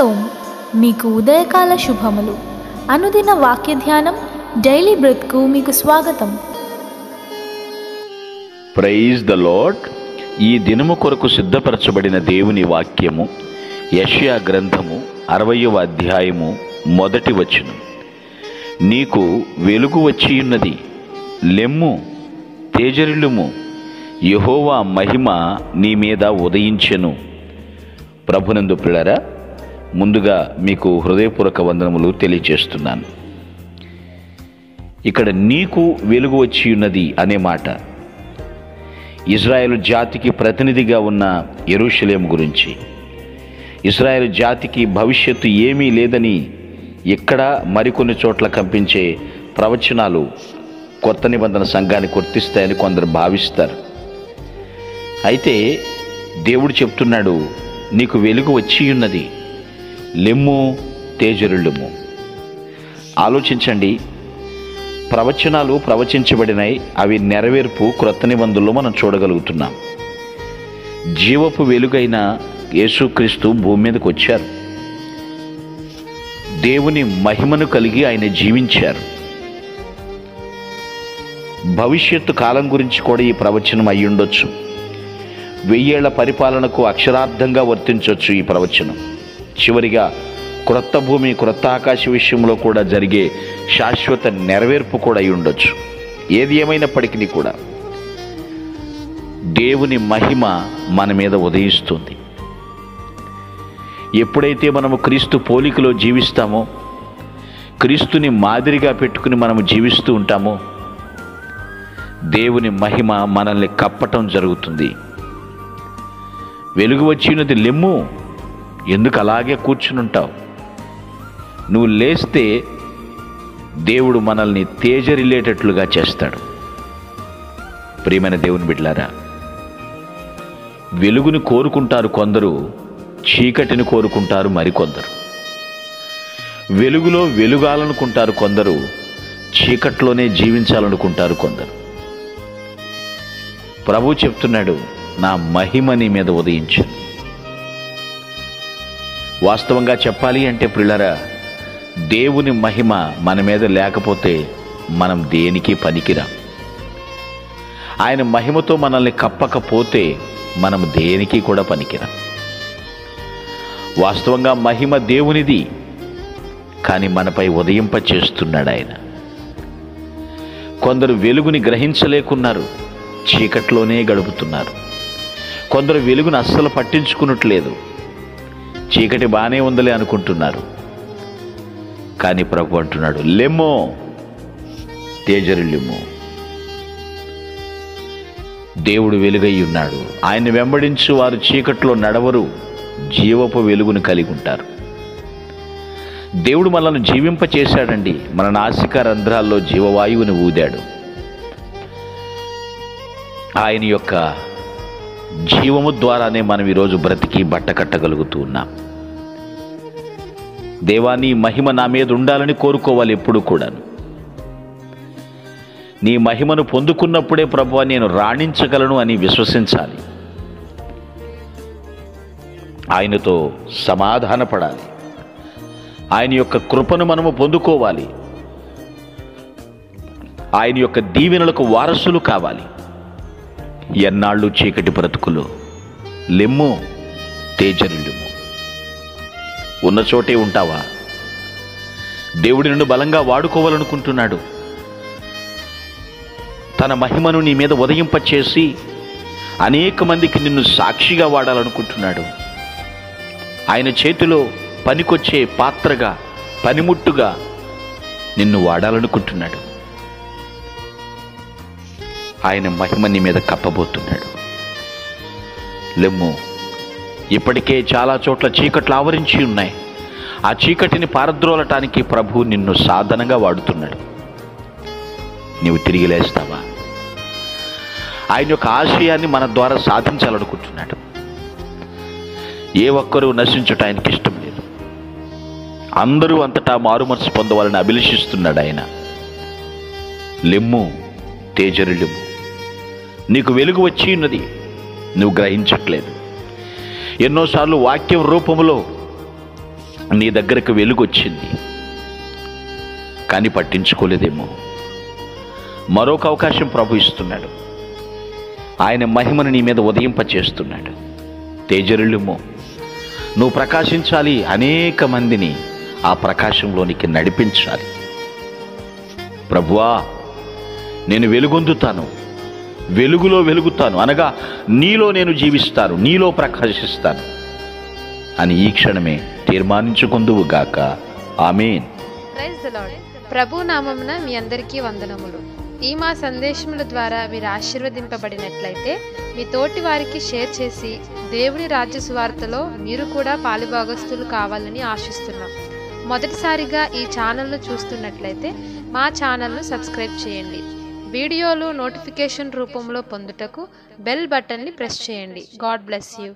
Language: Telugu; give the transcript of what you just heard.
షలోం, మీకు ఉదయకాల శుభములు. అనుదిన వాక్య ధ్యానం డైలీ బ్రెత్కు మీకు స్వాగతం. Praise the Lord. ఈ దినము కొరకు సిద్ధపరచబడిన దేవుని వాక్యము యెషయా గ్రంథము 60వ అధ్యాయము 1వ వచనం. నీకు వెలుగు వచ్చియున్నది, లెమ్ము, తేజరిల్లుము, యెహోవా మహిమ నీ మీద ఉదయించెను. ప్రభునందు ప్రియులారా, ముందుగా మీకు హృదయపూర్వక వందనములు తెలియజేస్తున్నాను. ఇక్కడ నీకు వెలుగు వచ్చి ఉన్నది అనే మాట ఇజ్రాయేలు జాతికి ప్రతినిధిగా ఉన్న యెరూషలేము గురించి, ఇజ్రాయేలు జాతికి భవిష్యత్తు ఏమీ లేదని ఇక్కడ మరికొన్ని చోట్ల కంపించే ప్రవచనాలు కొత్త నిబంధన సంఘాన్ని గుర్తిస్తాయని కొందరు భావిస్తారు. అయితే దేవుడు చెప్తున్నాడు, నీకు వెలుగు వచ్చి ఉన్నది, లెమ్ము, తేజరిల్లుము. ఆలోచించండి, ప్రవచనాలు ప్రవచించబడినాయి, అవి నెరవేర్పు క్రొత్త నిబంధనలో మనం చూడగలుగుతున్నాం. జీవపు వెలుగైన యేసుక్రీస్తు భూమి మీదకి వచ్చారు. దేవుని మహిమను కలిగి ఆయన జీవించారు. భవిష్యత్తు కాలం గురించి కూడా ఈ ప్రవచనం అయి ఉండొచ్చు. 1000 ఏళ్ల పరిపాలనకు అక్షరార్థంగా వర్తించవచ్చు ఈ ప్రవచనం. చివరిగా క్రొత్త భూమి, క్రొత్త ఆకాశ విషయంలో కూడా జరిగే శాశ్వత నెరవేర్పు కూడా అయి ఉండొచ్చు. ఏది ఏమైనప్పటికీ కూడా దేవుని మహిమ మన మీద ఉదయిస్తుంది. ఎప్పుడైతే మనము క్రీస్తు పోలికలో జీవిస్తామో, క్రీస్తుని మాదిరిగా పెట్టుకుని మనము జీవిస్తూ ఉంటామో, దేవుని మహిమ మనల్ని కప్పటం జరుగుతుంది. వెలుగు వచ్చినది, లెమ్ము, ఎందుకు అలాగే కూర్చునుంటావు? నువ్వు లేస్తే దేవుడు మనల్ని తేజరిల్లేటట్లుగా చేస్తాడు. ప్రియమైన దేవుని బిడ్డలారా, వెలుగుని కోరుకుంటారు కొందరు, చీకటిని కోరుకుంటారు మరికొందరు. వెలుగులో వెలుగాలనుకుంటారు కొందరు, చీకట్లోనే జీవించాలనుకుంటారు కొందరు. ప్రభు చెప్తున్నాడు, నా మహిమ నీ మీద ఉదయించు. వాస్తవంగా చెప్పాలి అంటే ప్రియులారా, దేవుని మహిమ మన మీద లేకపోతే మనం దేనికి పనికిరాం. ఆయన మహిమతో మనల్ని కప్పకపోతే మనం దేనికి కూడా పనికిరాం. వాస్తవంగా మహిమ దేవునిది, కానీ మనపై ఉదయింప చేస్తున్నాడు ఆయన. కొందరు వెలుగుని గ్రహించలేకున్నారు, చీకట్లోనే గడుపుతున్నారు. కొందరు వెలుగును అస్సలు పట్టించుకున్నట్లేదు, చీకటి బాగానే ఉందలే అనుకుంటున్నారు. కానీ ప్రభు అంటున్నాడు, లెమ్మో, తేజరిల్లుము. దేవుడు వెలుగై ఉన్నాడు. ఆయన వెంబడించు వారు చీకట్లో నడవరు, జీవపు వెలుగును కలిగి ఉంటారు. దేవుడు మనల్ని జీవింపచేశాడండి. మన నాసికా రంధ్రాల్లో జీవవాయువుని ఊదాడు. ఆయన యొక్క జీవము ద్వారానే మనం ఈరోజు బ్రతికి బట్ట కట్టగలుగుతూ ఉన్నాం. దేవా, నీ మహిమ నా మీద ఉండాలని కోరుకోవాలి ఎప్పుడు కూడాను. నీ మహిమను పొందుకున్నప్పుడే ప్రభువా నేను రాణించగలను అని విశ్వసించాలి. ఆయనతో సమాధానపడాలి. ఆయన యొక్క కృపను మనము పొందుకోవాలి. ఆయన యొక్క దీవెనలకు వారసులు కావాలి. ఎన్నాళ్ళు చీకటి బ్రతుకులు, లెమ్ము, తేజరిల్లుము. ఉన్న చోటే ఉంటావా? దేవుడి నుండి బలంగా వాడుకోవాలనుకుంటున్నాడు. తన మహిమను నీ మీద ఉదయింపచేసి అనేక మందికి నిన్ను సాక్షిగా వాడాలనుకుంటున్నాడు. ఆయన చేతిలో పనికొచ్చే పాత్రగా, పనిముట్టుగా నిన్ను వాడాలనుకుంటున్నాడు. ఆయన మహిమ నీ మీద కప్పబోతున్నాడు. లెమ్ము. ఇప్పటికే చాలా చోట్ల చీకట్లు ఆవరించి ఉన్నాయి. ఆ చీకటిని పారద్రోలటానికి ప్రభు నిన్ను సాధనంగా వాడుతున్నాడు. నీవు తిరిగి లేస్తావా? ఆయన యొక్క ఆశయాన్ని మన ద్వారా సాధించాలనుకుంటున్నాడు. ఏ ఒక్కరూ నశించుట ఆయనకి ఇష్టం లేదు. అందరూ అంతటా మారుమనసు పొందవాలని అభిలషిస్తున్నాడు ఆయన. లెమ్ము, తేజరిల్లుము. నీకు వెలుగు వచ్చి ఉన్నది, నువ్వు గ్రహించట్లేదు. ఎన్నోసార్లు వాక్యం రూపంలో నీ దగ్గరకు వెలుగు వచ్చింది, కానీ పట్టించుకోలేదేమో. మరొక అవకాశం ప్రభు ఇస్తున్నాడు. ఆయన మహిమను నీ మీద ఉదయింపచేస్తున్నాడు. తేజరిల్లుమో, నువ్వు ప్రకాశించాలి, అనేక మందిని ఆ ప్రకాశంలోనికి నడిపించాలి. ప్రభువా, నేను వెలుగొందుతాను, వెలుగులో వెలుగుతాను, అనగా నీలో నేను జీవిస్తాను, నీలో ప్రకాశిస్తాను అని ఈ క్షణమే తీర్మానించుకుందువుగాక. ఆమేన్. Praise the Lord. ప్రభు నామమున మీ అందరికీ వందనములు. ఈ మా సందేశముల ద్వారా మీరు ఆశీర్వదింపబడినట్లయితే మీ తోటి వారికి షేర్ చేసి దేవుని రాజ్య సువార్తలో మీరు కూడా పాలుభాగస్తులు కావాలని ఆశిస్తున్నాం. మొదటిసారిగా ఈ ఛానల్ను చూస్తున్నట్లయితే మా ఛానల్ను సబ్స్క్రైబ్ చేయండి. వీడియోలు నోటిఫికేషన్ రూపంలో పొందుటకు బెల్ బటన్ని ప్రెస్ చేయండి. God bless you.